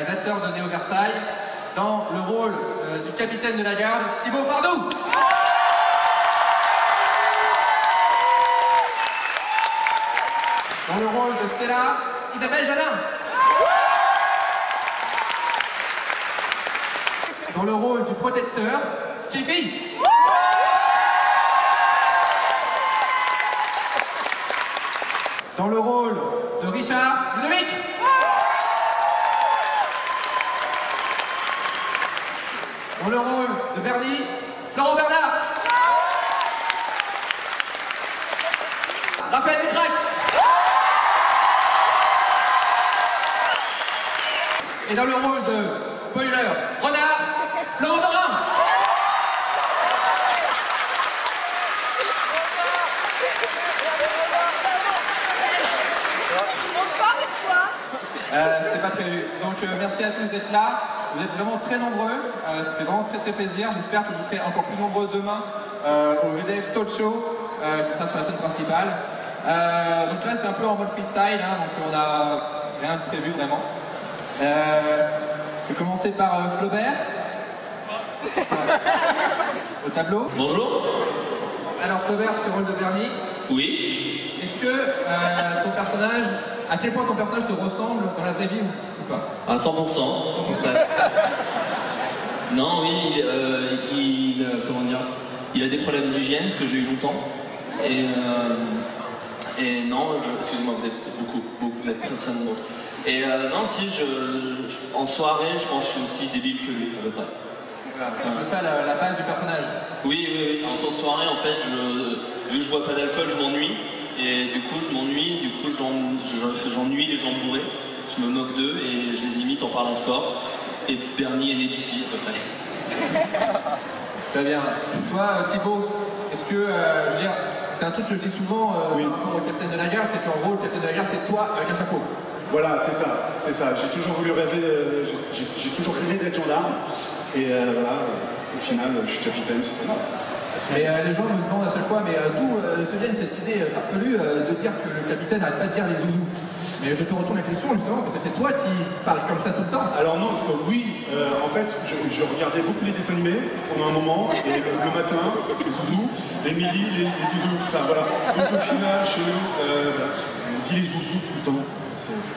les acteurs de Néo Versailles. Dans le rôle du capitaine de la garde, Thibaut Fardou. Dans le rôle de Stella, Isabelle Janin. Dans le rôle du protecteur, Fifi. Dans le rôle de Richard, Ludovic. Dans le rôle de Bernie, Florent Bernard. Raphaël Détrac. Et dans le rôle de spoiler, Renard, Florent Dorin. C'était pas prévu. Donc merci à tous d'être là. Vous êtes vraiment très nombreux. Ça fait vraiment très plaisir. J'espère que vous serez encore plus nombreux demain au VDF Talk Show qui sera sur la scène principale. Donc là c'est un peu en mode freestyle, hein, donc on a rien de prévu vraiment. Je vais commencer par Flaubert. Au tableau. Bonjour. Alors Flaubert, tu fais le rôle de Bernie. Oui. Est-ce que ton personnage, à quel point ton personnage te ressemble dans la vraie vie ou pas? À 100%. Non, oui, comment dire, il a des problèmes d'hygiène, ce que j'ai eu longtemps. Et non, excusez-moi, vous êtes beaucoup, vous êtes très nombreux. Et non, si, en soirée, je pense que je suis aussi débile que lui, à peu près. Voilà, c'est un peu ça la base du personnage. Oui. En soirée, en fait, vu que je bois pas d'alcool, je m'ennuie. Et du coup, j'ennuie les gens bourrés. Je me moque d'eux et je les imite en parlant fort. Et Bernie est né d'ici, à peu près. Très bien. Toi, Thibaut, est-ce que, je veux dire, c'est un truc que je dis souvent par rapport au capitaine de la garde, c'est qu'en gros, le capitaine de la garde, c'est toi avec un chapeau. Voilà, c'est ça. J'ai toujours voulu rêver, j'ai toujours rêvé d'être gendarme. Et voilà, au final, je suis capitaine, c'est énorme. Mais les gens me demandent à chaque fois, mais d'où te vient cette idée farfelue de dire que le capitaine n'arrête pas de dire les zouzous? Mais je te retourne la question justement, parce que c'est toi qui parles comme ça tout le temps. Alors non, parce que oui, en fait, je regardais beaucoup les dessins animés pendant un moment, et le matin, les zouzous, les midis, les zouzous, tout ça, voilà. Donc au final, chez nous, on dit les zouzous tout le temps,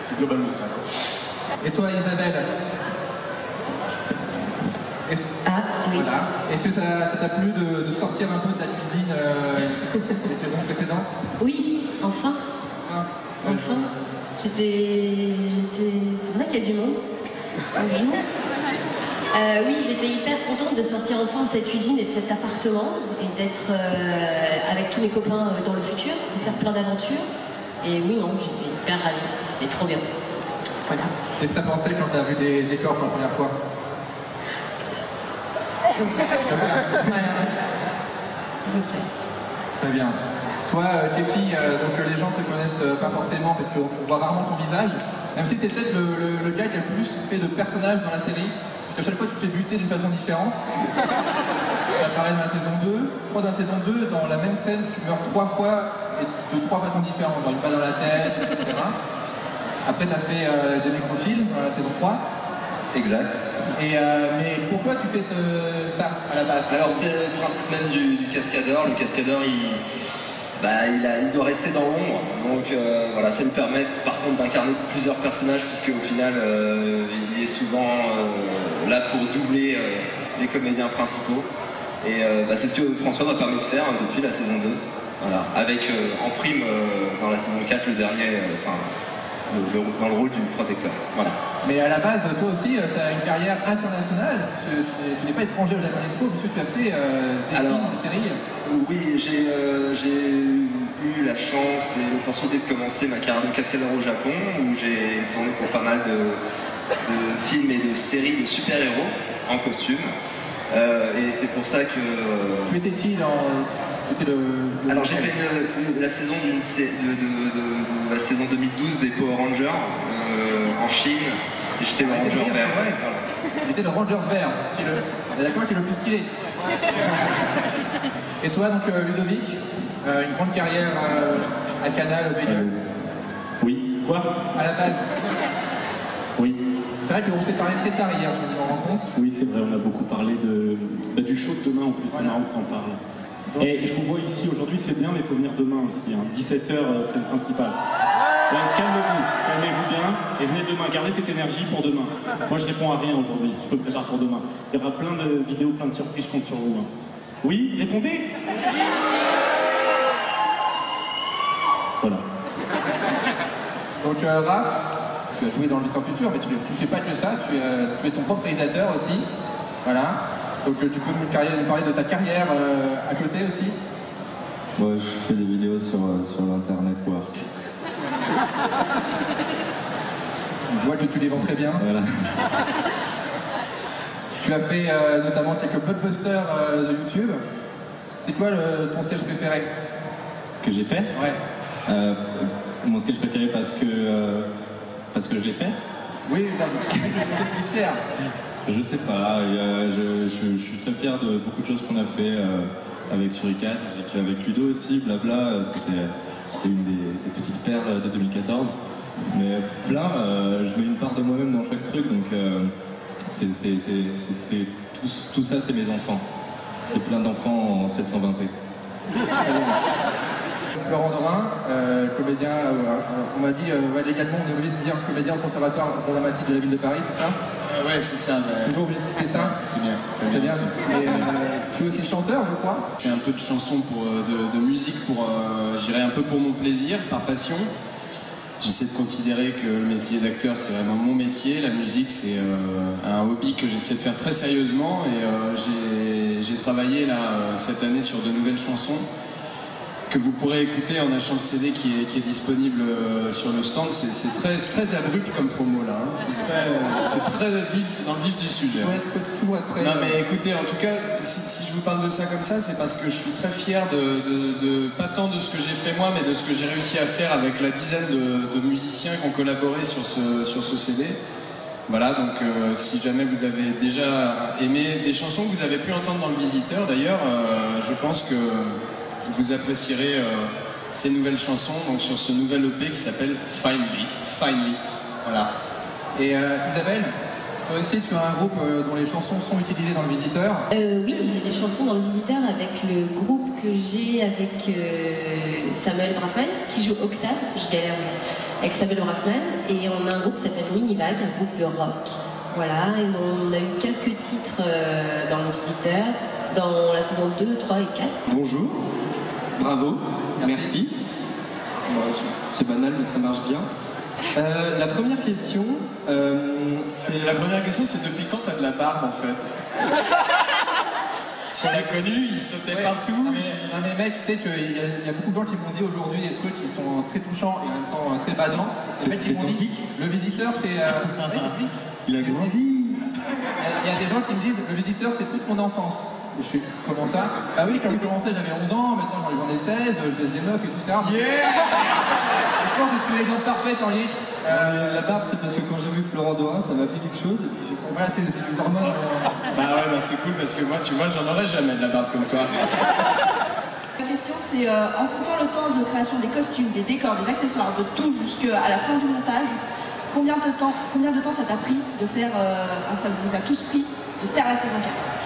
c'est globalement ça, quoi. Et toi, Isabelle? Oui. Voilà. Est-ce que ça t'a plu de sortir un peu de la cuisine des saisons précédentes? Oui, enfin. Enfin. C'est vrai qu'il y a du monde. Bonjour. Oui, j'étais hyper contente de sortir enfin de cette cuisine et de cet appartement et d'être avec tous mes copains dans le futur, de faire plein d'aventures. Et oui, non, j'étais hyper ravie. C'était trop bien. Voilà. Qu'est-ce que t'as pensé quand t'as vu des décors pour la première fois? Comme ça. Voilà. À peu près. Très bien. Toi, Kefi, donc les gens te connaissent pas forcément parce qu'on voit rarement ton visage, même si t'es peut-être le gars qui a le plus fait de personnages dans la série, parce qu'à chaque fois tu te fais buter d'une façon différente. Ça apparaît dans la saison 2, je crois dans la saison 2, dans la même scène, tu meurs 3 fois et de 3 façons différentes, genre une balle dans la tête, etc. Après t'as fait des nécrophiles dans la saison 3. Exact. Mais pourquoi tu fais ça à la base? Alors c'est le principe même du cascadeur. Le cascadeur, il doit rester dans l'ombre. Donc voilà, ça me permet par contre d'incarner plusieurs personnages puisque au final, il est souvent là pour doubler les comédiens principaux. Et c'est ce que François m'a permis de faire depuis la saison 2. Voilà, avec en prime dans la saison 4 le dernier. Dans le rôle du protecteur. Voilà. Mais à la base, toi aussi, tu as une carrière internationale, parce que tu n'es pas étranger au Japonesco, puisque tu as fait des films, des séries. Oui, j'ai eu la chance et l'opportunité de commencer ma carrière de cascadeur au Japon, où j'ai tourné pour pas mal de films et de séries de super-héros en costume. Et c'est pour ça que... Tu étais qui dans... Alors j'ai fait la saison de la saison 2012 des Power Rangers en Chine. Et j'étais le Ranger vert. Il était le Rangers vert, qui est le plus stylé. Et toi donc Ludovic, une grande carrière à Canal, au Bélieu. Oui. Quoi? À la base. Oui. C'est vrai qu'on s'est parlé très tard hier, je me rends compte. Oui, c'est vrai, on a beaucoup parlé du show de demain en plus, c'est marrant que t'en parles. Et je vous vois ici aujourd'hui, c'est bien, mais il faut venir demain aussi. 17h, c'est le principal. Ouais, calmez-vous bien et venez demain. Gardez cette énergie pour demain. Moi, je réponds à rien aujourd'hui. Je me prépare pour demain. Il y aura plein de vidéos, plein de surprises. Je compte sur vous. Oui, répondez. Voilà. Donc, Raph, tu as joué dans le Visiteur Futur, mais tu ne fais pas que ça. Tu es ton propre réalisateur aussi. Voilà. Donc, tu peux nous parler de ta carrière à côté aussi. Bon, je fais des vidéos sur l'internet work. Je vois que tu les vends très bien. Voilà. Tu as fait notamment quelques blockbusters de YouTube. C'est quoi ton sketch préféré? Que j'ai fait? Ouais. Mon sketch préféré parce que je l'ai fait? Oui, je vais plus faire. Je sais pas, je suis très fier de beaucoup de choses qu'on a fait avec Suricast, avec Ludo aussi, blabla, c'était une des petites perles de 2014. Mais plein, je mets une part de moi-même dans chaque truc, donc tout ça c'est mes enfants. C'est plein d'enfants en 720p. Florent Dorin, comédien, on m'a dit légalement on est obligé de dire comédien au conservatoire dramatique de la ville de Paris, c'est ça? Ouais, c'est ça. Toujours obligé de citer ça? C'est bien. C'est bien. Et tu es aussi chanteur, je crois? Je fais un peu de chansons de musique j'irai un peu pour mon plaisir, par passion. J'essaie de considérer que le métier d'acteur c'est vraiment mon métier, la musique c'est un hobby que j'essaie de faire très sérieusement et j'ai travaillé là cette année sur de nouvelles chansons que vous pourrez écouter en achetant le CD qui est disponible sur le stand. C'est très abrupt comme promo là, hein. C'est très vif, dans le vif du sujet. Faut toujours être prêt. Non mais écoutez, en tout cas, si je vous parle de ça comme ça, c'est parce que je suis très fier pas tant de ce que j'ai fait moi, mais de ce que j'ai réussi à faire avec la dizaine de musiciens qui ont collaboré sur ce CD. Voilà, donc si jamais vous avez déjà aimé des chansons que vous avez pu entendre dans Le Visiteur, d'ailleurs, je pense que vous apprécierez ces nouvelles chansons donc sur ce nouvel EP qui s'appelle Finally. Voilà. Et Isabelle, toi aussi tu as un groupe dont les chansons sont utilisées dans Le Visiteur. Oui, j'ai des chansons dans Le Visiteur avec le groupe que j'ai avec Samuel Braffman qui joue Octave, je galère avec Samuel Braffman, et on a un groupe qui s'appelle Minivague, un groupe de rock. Voilà, et on a eu quelques titres dans Le Visiteur, dans la saison 2, 3 et 4. Bonjour, bravo, merci. C'est banal, mais ça marche bien. La première question, c'est... La première question, c'est depuis quand t'as de la barbe, en fait? Parce qu'on l'a connu, il sautait partout. Non mais mec, tu sais qu'il y a beaucoup de gens qui m'ont dit aujourd'hui des trucs qui sont très touchants et en même temps très badants. Les mecs qui m'ont dit, Le Visiteur, c'est... Il a grandi. Il y a des gens qui me disent, Le Visiteur, c'est toute mon enfance. Je fais, comment ça? Bah oui, quand j'ai commencé, j'avais 11 ans, maintenant j'en ai 16, je laisse des meufs et tout ça. Je pense que tu es l'exemple parfait, Tanguy. La barbe, c'est parce que quand j'ai vu Florent Dorin, ça m'a fait quelque chose et puis j'ai senti... Voilà, c'est les hormones. Bah ouais, c'est cool parce que moi, tu vois, j'en aurais jamais de la barbe comme toi. La question c'est, en comptant le temps de création des costumes, des décors, des accessoires, de tout jusqu'à la fin du montage, combien de temps ça t'a pris de faire, ça vous a tous pris, de faire la saison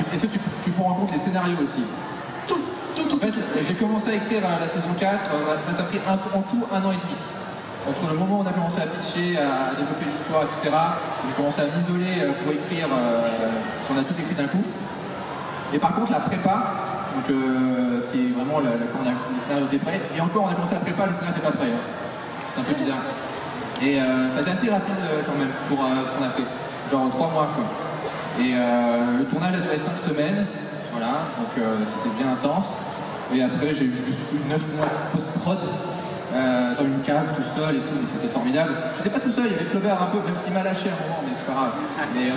4? Est-ce que tu prends en compte les scénarios aussi? Tout. En fait, j'ai commencé à écrire la saison 4, ça a pris en tout 1 an et demi. Entre le moment où on a commencé à pitcher, à développer l'histoire, etc., j'ai commencé à m'isoler pour écrire, on a tout écrit d'un coup. Et par contre, la prépa, donc, ce qui est vraiment quand le scénario était prêt, et encore on a commencé la prépa, le scénario n'était pas prêt. Hein. C'est un peu bizarre. Et ça a été assez rapide quand même pour ce qu'on a fait. Genre 3 mois quoi. Et le tournage a duré 5 semaines, voilà, donc c'était bien intense. Et après j'ai juste eu 9 mois de post-prod dans une cave tout seul et tout, mais c'était formidable. J'étais pas tout seul, il y avait Flaubert un peu, même s'il m'a lâché à un moment, mais c'est pas grave. Mais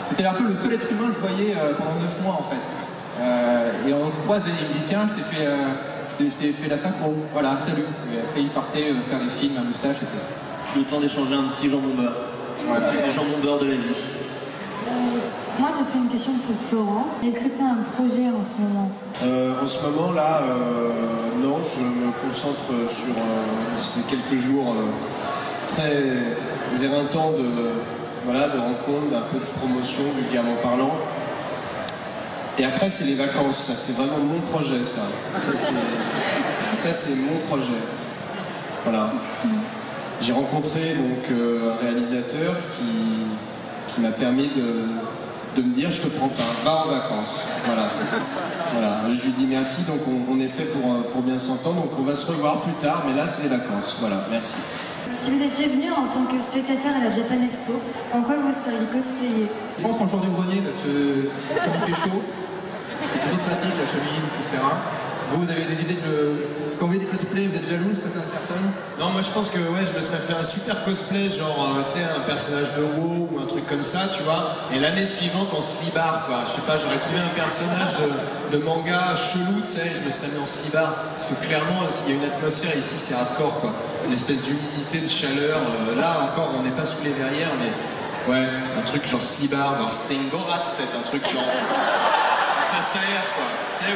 c'était un peu le seul être humain que je voyais pendant 9 mois en fait. Et on se croise et il me dit tiens, je t'ai fait la synchro, voilà, salut. Et après il partait faire des films à moustache et tout. Le temps d'échanger un petit jambon beurre. Voilà. Le jambon beurre de la vie. Moi, ce serait une question pour Florent. Est-ce que tu as un projet en ce moment? En ce moment là, non, je me concentre sur ces quelques jours très éreintants raconte, un peu de promotion, vulgairement parlant. Et après, c'est les vacances, ça c'est vraiment mon projet, ça. Ça c'est mon projet. Voilà. J'ai rencontré donc un réalisateur qui m'a permis de me dire je te prends pas, va en vacances. Voilà. Je lui dis merci, donc on est fait pour bien s'entendre, donc on va se revoir plus tard, mais là c'est les vacances. Voilà, merci. Si vous étiez venu en tant que spectateur à la Japan Expo, en quoi vous seriez cosplayé? Je pense en jour du grenier parce que comme il fait chaud, c'est plutôt pratique la chemise, etc. Vous avez des idées quand vous voyez des cosplays, vous êtes jaloux de certaines personnes? Non, moi je pense que ouais, je me serais fait un super cosplay, genre tu sais, un personnage de WoW ou un truc comme ça, tu vois. Et l'année suivante en slibard, quoi. Je sais pas, j'aurais trouvé un personnage de manga chelou, tu sais, je me serais mis en slibard. Parce que clairement, s'il y a une atmosphère ici, c'est hardcore, quoi. Une espèce d'humidité, de chaleur. Là encore, on n'est pas sous les verrières, mais ouais, un truc genre slibard, voire Stengorat, peut-être, un truc genre. Ça s'aère, quoi. Tu sais,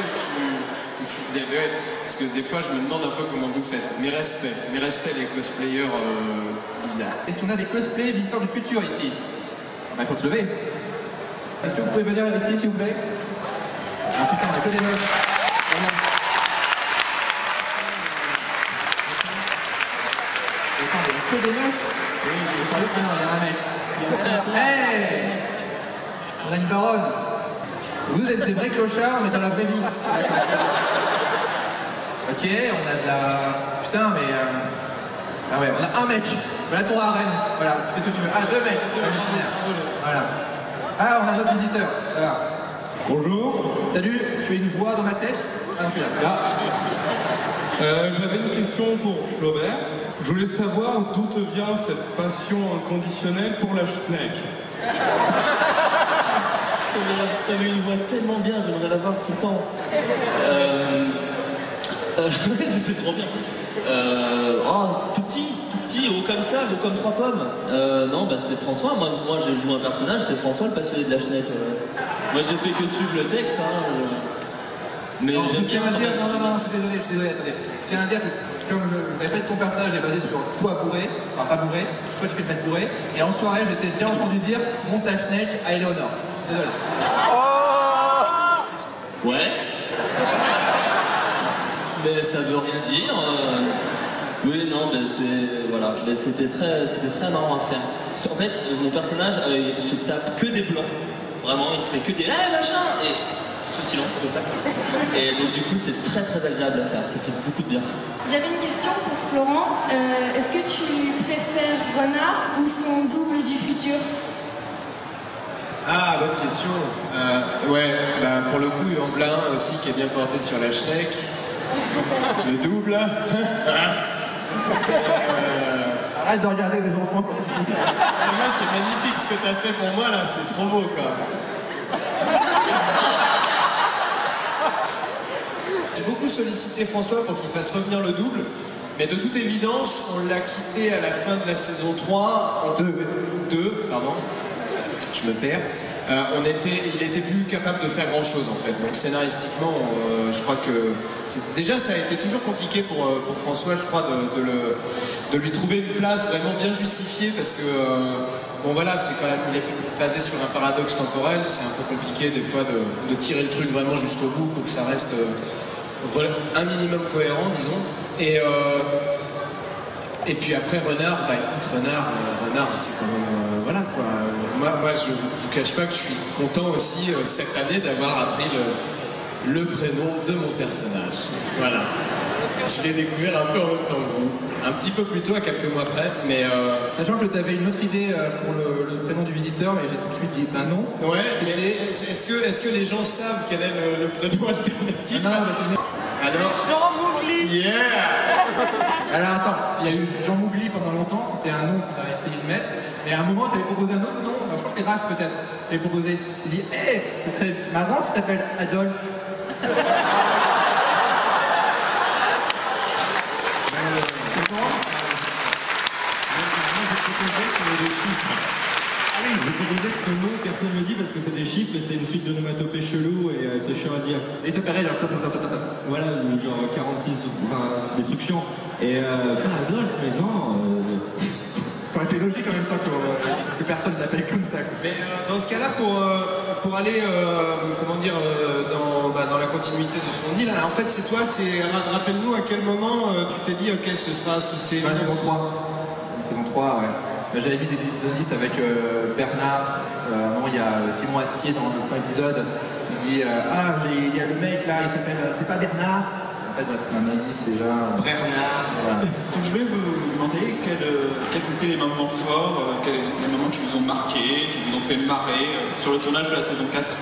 parce que des fois je me demande un peu comment vous faites. Mes respects les cosplayers bizarres. Est-ce qu'on a des cosplays visiteurs du futur ici? Il faut se lever. Est-ce que vous pouvez venir ici s'il vous plaît? Ah putain, on a que des meufs. Que des meufs? Oui, ah non, il y a un mec. Hey, on a une baronne. Vous êtes des vrais clochards, mais dans la vraie vie. Ok, on a de la... Putain, mais... Ah ouais, on a un mec. Voilà ton harem. Voilà, tu fais ce que tu veux. Ah, deux mecs. Voilà. Ah, on a notre visiteur. Voilà. Bonjour. Salut, tu as une voix dans ma tête? Ah, tu es là. J'avais une question pour Flaubert. Je voulais savoir d'où te vient cette passion inconditionnelle pour la schneck. T'avais une voix tellement bien, j'aimerais la voir tout le temps. C'était trop bien. Tout petit, haut comme ça, haut comme 3 pommes. Non, bah c'est François. Moi j'ai joué un personnage, c'est François, le passionné de la schneck. Moi j'ai fait que suivre le texte. Mais j'aime bien. Non, je suis désolé, attendez. Je tiens à dire que comme je répète, ton personnage est basé sur toi bourré, enfin pas bourré, toi tu fais le mec bourré, et en soirée je t'ai déjà entendu dire monte ta schneck à Eleonore. Désolé. Ouais. Mais ça veut rien dire. Oui, non, mais c'est... Voilà. C'était très marrant à faire. En fait, mon personnage se tape que des blancs. Vraiment, il se fait que des... Ah, machin. Et ce silence, à peu près. Et donc, du coup, c'est très agréable à faire. Ça fait beaucoup de bien. J'avais une question pour Florent. Est-ce que tu préfères Renard ou son double du futur? Ah, bonne question. Ouais, bah, pour le coup, Anvelin aussi qui est bien porté sur la schneck. Le double. Arrête de regarder des enfants quand tu fais ça. Moi, c'est magnifique ce que t'as fait pour moi là, c'est trop beau quoi. J'ai beaucoup sollicité François pour qu'il fasse revenir le double, mais de toute évidence, on l'a quitté à la fin de la saison 3, en 2, pardon, je me perds. Il était plus capable de faire grand chose en fait. Donc scénaristiquement, je crois que déjà ça a été toujours compliqué pour François, je crois, de lui trouver une place vraiment bien justifiée parce que bon voilà, c'est quand même, il est basé sur un paradoxe temporel. C'est un peu compliqué des fois de tirer le truc vraiment jusqu'au bout pour que ça reste un minimum cohérent, disons. Et puis après Renard, bah écoute Renard c'est quand même voilà quoi. Moi je vous cache pas que je suis content aussi cette année d'avoir appris le prénom de mon personnage. Voilà. Je l'ai découvert un peu en même temps que vous. Un petit peu plus tôt, à quelques mois près, mais... Sachant que tu avais une autre idée pour le prénom du visiteur, et j'ai tout de suite dit, ben non. Ouais, mais est-ce que les gens savent quel est le prénom alternatif? Non, parce que... Alors, Jean Mougli. Yeah. Alors attends, il y a eu Jean Mougli pendant longtemps, c'était un nom qu'on a essayé de mettre, et à un moment, tu avais proposé un autre nom, je crois que c'est Raph peut-être, tu avais proposé, il dit, hé, ce serait marrant qui s'appelle Adolphe. Je proposais que ce nom, personne ne le dit parce que c'est des chiffres et c'est une suite d'onomatopées chelou et c'est chiant à dire. Et ça paraît genre... Voilà, genre 46, enfin, des trucs chiants. Et pas Adolphe, mais non... Ça aurait été logique en même temps que personne ne l'appelle comme ça. Mais dans ce cas-là, pour aller comment dire, dans la continuité de ce qu'on dit là, en fait c'est toi, rappelle-nous à quel moment tu t'es dit ok ce sera c'est la saison 3. Saison 3, ouais. J'avais mis des indices avec Bernard. Il y a Simon Astier dans le premier épisode. Il dit il y a le mec là, il s'appelle c'est pas Bernard. En fait, c'était un indice déjà. Bernard. Voilà. Donc je vais vous demander quels étaient les moments forts, les moments qui vous ont marqué, qui vous ont fait marrer sur le tournage de la saison 4.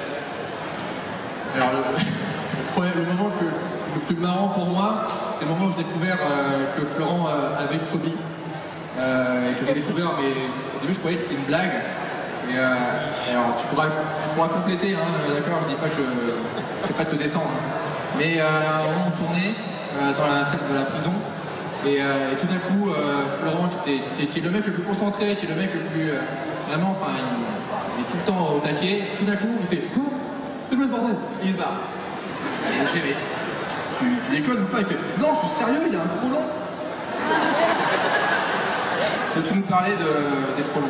Alors le moment le plus marrant pour moi, c'est le moment où j'ai découvert que Florent avait une phobie. Et que j'ai découvert, mais au début je croyais que c'était une blague. Et alors tu pourras compléter, hein, d'accord, je dis pas que je fais pas te descendre. Mais on tournait dans la scène de la prison et tout d'un coup Florent qui est le mec le plus concentré, qui est le mec le plus vraiment, enfin il est tout le temps au taquet, tout d'un coup il fait c'est quoi ce bordel et il se barre. Et j'ai dit tu déconnes ou pas? Il fait non je suis sérieux, il y a un frelon. Peux-tu nous parler des frelons?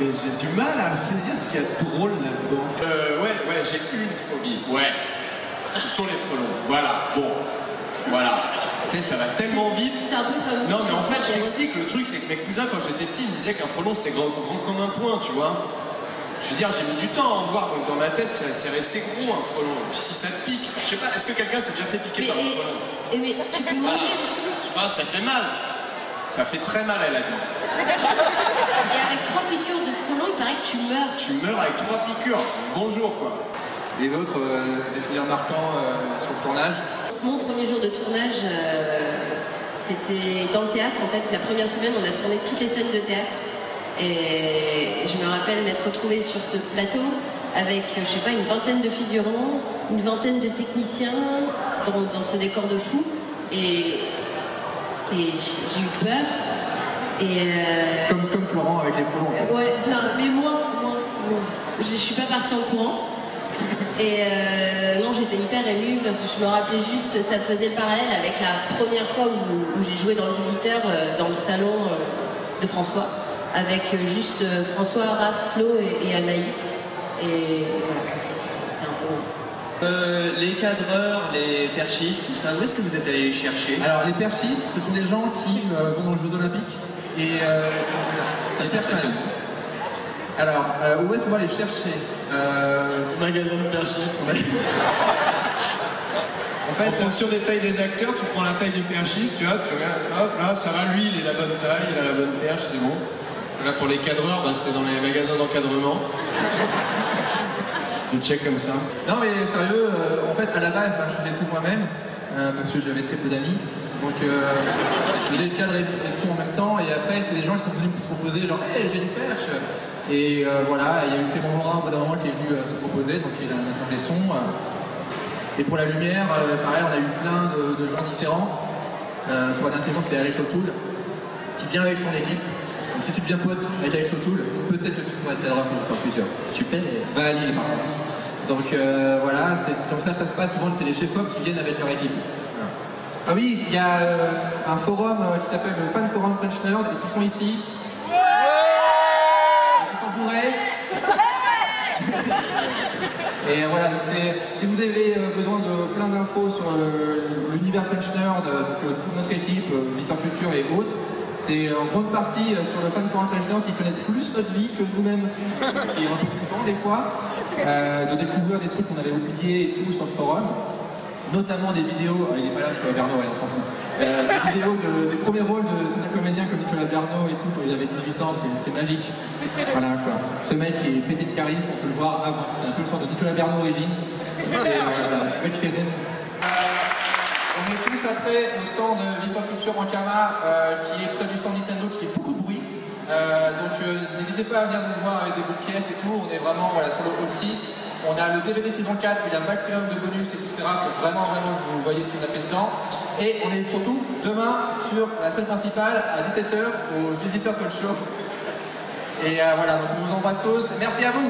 Mais j'ai du mal à saisir ce qu'il y a de drôle là-dedans. Ouais, j'ai une phobie. Ouais. Ce sont les frelons. Voilà, bon. Voilà. Tu sais, ça va tellement vite. C'est un peu comme... Non, mais en fait, je t'explique, le truc, c'est que mes cousins, quand j'étais petit, ils me disaient qu'un frelon, c'était grand comme un poing, tu vois. Je veux dire, j'ai mis du temps à en voir, donc dans ma tête, c'est resté gros, un frelon. Et puis si ça te pique, je sais pas, est-ce que quelqu'un s'est déjà fait piquer par un frelon? Mais tu peux mourir. Je sais pas, ça fait mal. Ça fait très mal, elle a dit. Et avec 3 piqûres de frelon, il paraît que tu meurs. Tu meurs avec 3 piqûres. Bonjour, quoi. Les autres, des souvenirs marquants sur le tournage? Mon premier jour de tournage, c'était dans le théâtre. En fait, la première semaine, on a tourné toutes les scènes de théâtre. Et je me rappelle m'être retrouvée sur ce plateau avec, je sais pas, une vingtaine de figurants, une vingtaine de techniciens dans ce décor de fou. Et j'ai eu peur. Comme Florent avec les frelons. En fait. Ouais, non, mais moi. Je suis pas partie en courant. Et non, j'étais hyper émue parce que je me rappelais juste, ça faisait le parallèle avec la première fois où j'ai joué dans Le Visiteur, dans le salon de François, avec juste François, Raph, Flo et Anaïs. Et voilà, c'était un peu... les cadreurs, les perchistes, tout ça, où est-ce que vous êtes allé les chercher? Alors les perchistes, ce sont des gens qui vont dans les Jeux Olympiques et c'est impressionnant. Alors, où est-ce qu'on va les chercher? Magasin de perchistes. En fait, en fonction des tailles des acteurs, tu prends la taille du perchiste, tu vois, tu regardes, hop, là, ça va, lui, il est la bonne taille, il a la bonne perche, c'est bon. Là, pour les cadreurs, bah, c'est dans les magasins d'encadrement. Je check comme ça. Non, mais sérieux, en fait, à la base, je faisais tout moi-même, parce que j'avais très peu d'amis. Donc, je faisais cadre et son en même temps, et après, c'est des gens qui sont venus me proposer, genre, hey, j'ai une perche. Et voilà, il y a eu Clément Morin au bout d'un moment qui est venu se proposer, donc il a mis les sons. Et pour la lumière, pareil, on a eu plein de gens différents. Pour la dernière saison, c'était Alex O'Toole, qui vient avec son équipe. Donc, si tu deviens pote avec Alex O'Toole, peut-être que tu pourras être cadreur sur plusieurs. Super. Va à Lille, par contre. Donc voilà, c'est comme ça se passe. Souvent, c'est les chefs-op qui viennent avec leur équipe. Ah oui, il y a un forum qui s'appelle le Fan Forum French Nerd et qui sont ici. Et voilà, si vous avez besoin de plein d'infos sur l'univers French Nerd, toute notre équipe, Vision Future et autres, c'est en grande partie sur le Fan Forum French Nerd qui connaissent plus notre vie que nous-mêmes, qui est un peu flippant des fois, de découvrir des trucs qu'on avait oubliés et tout sur le forum. Notamment des vidéos, il n'est pas là, Nicolas Bernot, on s'en fout. Des vidéos des premiers rôles de certains comédiens comme Nicolas Bernot et tout, quand ils avaient 18 ans, c'est magique. Voilà quoi. Ce mec qui est pété de charisme, on peut le voir avant. C'est un peu le sort de Nicolas Bernot origine. Voilà, le mec qui fait des... On est tous après au stand de Vision Future en Kama, qui est près du stand Nintendo, qui fait beaucoup de bruit. Donc n'hésitez pas à venir nous voir avec des bouts de pièces et tout. On est vraiment sur le hall 6. On a le DVD saison 4, il y a un maximum de bonus, etc. Pour vraiment que vous voyez ce qu'on a fait dedans. Et on est surtout demain sur la scène principale à 17h au Visiteur Talk Show. Et voilà, donc on vous embrasse tous. Merci à vous.